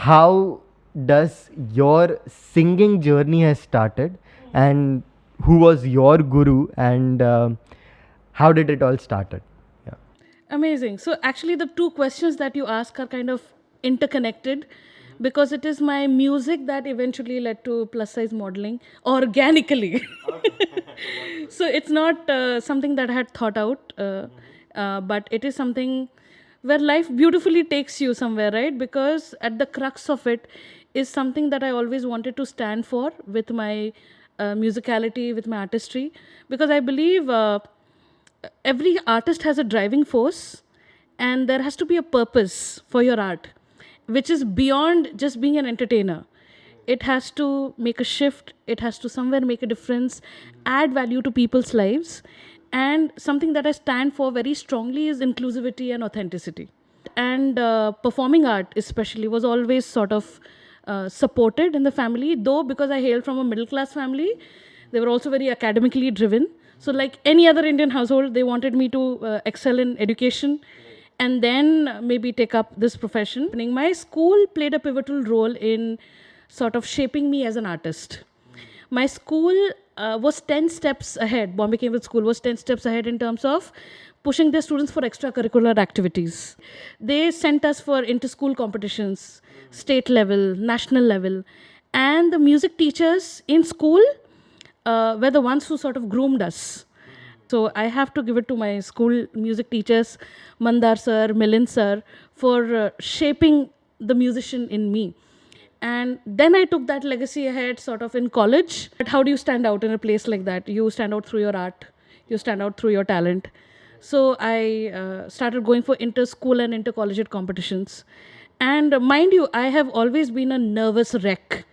how does your singing journey has started, and who was your guru, and how did it all started? Yeah. Amazing. So, actually, the two questions that you ask are kind of interconnected because it is my music that eventually led to plus size modeling organically. So, it's not something that I had thought out, but it is something where life beautifully takes you somewhere, right? Because at the crux of it is something that I always wanted to stand for with my musicality, with my artistry, because I believe. Every artist has a driving force, and there has to be a purpose for your art, which is beyond just being an entertainer. It has to make a shift, it has to somewhere make a difference, add value to people's lives. And something that I stand for very strongly is inclusivity and authenticity. And performing art especially was always sort of supported in the family, though because I hail from a middle class family, they were also very academically driven. So like any other Indian household, they wanted me to excel in education and then maybe take up this profession. My school played a pivotal role in sort of shaping me as an artist. My school was 10 steps ahead. Bombay Cambridge School was 10 steps ahead in terms of pushing their students for extracurricular activities. They sent us for inter-school competitions, state level, national level. And the music teachers in school were the ones who sort of groomed us. So I have to give it to my school music teachers, Mandar sir, Milind sir, for shaping the musician in me. And then I took that legacy ahead sort of in college. But how do you stand out in a place like that? You stand out through your art, you stand out through your talent. So I started going for inter-school and inter-collegiate competitions. And mind you, I have always been a nervous wreck.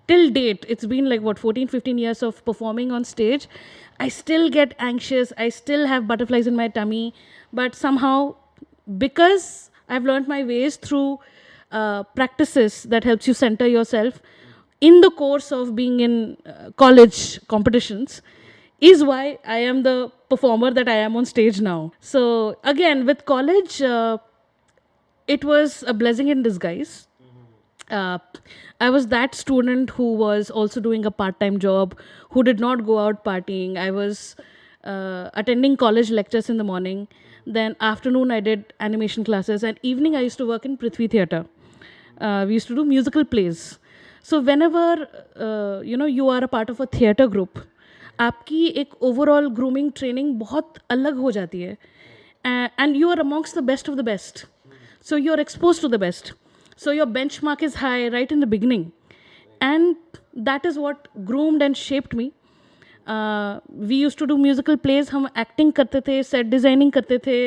Till date, it's been like what, 14, 15 years of performing on stage. I still get anxious, I still have butterflies in my tummy, but somehow, because I've learned my ways through practices that helps you center yourself in the course of being in college competitions, is why I am the performer that I am on stage now. So again, with college, it was a blessing in disguise. uh, I was that student who was also doing a part time job, who did not go out partying. I was attending college lectures in the morning. Then, afternoon, I did animation classes. And evening, I used to work in Prithvi Theatre. We used to do musical plays. So, whenever you are a part of a theatre group, आपकी एक overall grooming training बहुत अलग हो जाती है and you are amongst the best of the best so you're exposed to the best, so your benchmark is high right in the beginning, and that is what groomed and shaped me. We used to do musical plays. हम acting करते थे, set designing करते थे,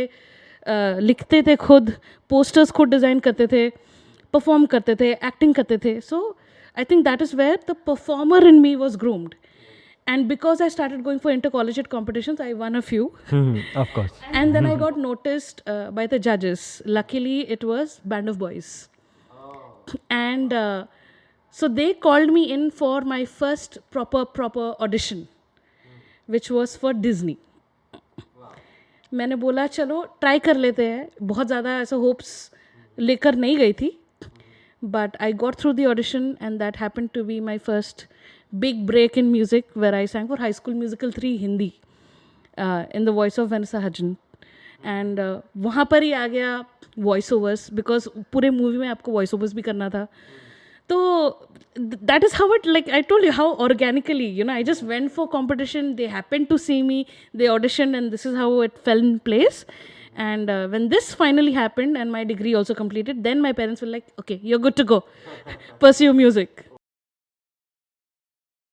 लिखते थे खुद, posters खुद design करते थे, perform करते थे, acting करते थे. So I think that is where the performer in me was groomed. And because I started going for intercollegiate competitions, I won a few. Of course. And then I got noticed by the judges. Luckily, it was Band of Boys. And so they called me in for my first proper audition, which was for Disney. मैंने बोला चलो try कर लेते हैं. बहुत ज़्यादा ऐसा hopes लेकर नहीं गई थी. But I got through the audition, and that happened to be my first big break in music, where I sang for High School Musical 3 Hindi in the voice of Vanessa Hudgens. And वहाँ पर ही आ गया voice overs, because पूरे movie में आपको voice overs भी करना था. तो that is how it, like I told you, how organically, I just went for competition. They happened to see me, they auditioned, and this is how it fell in place. And when this finally happened and my degree also completed, then my parents were like, okay, you're good to go. Pursue music.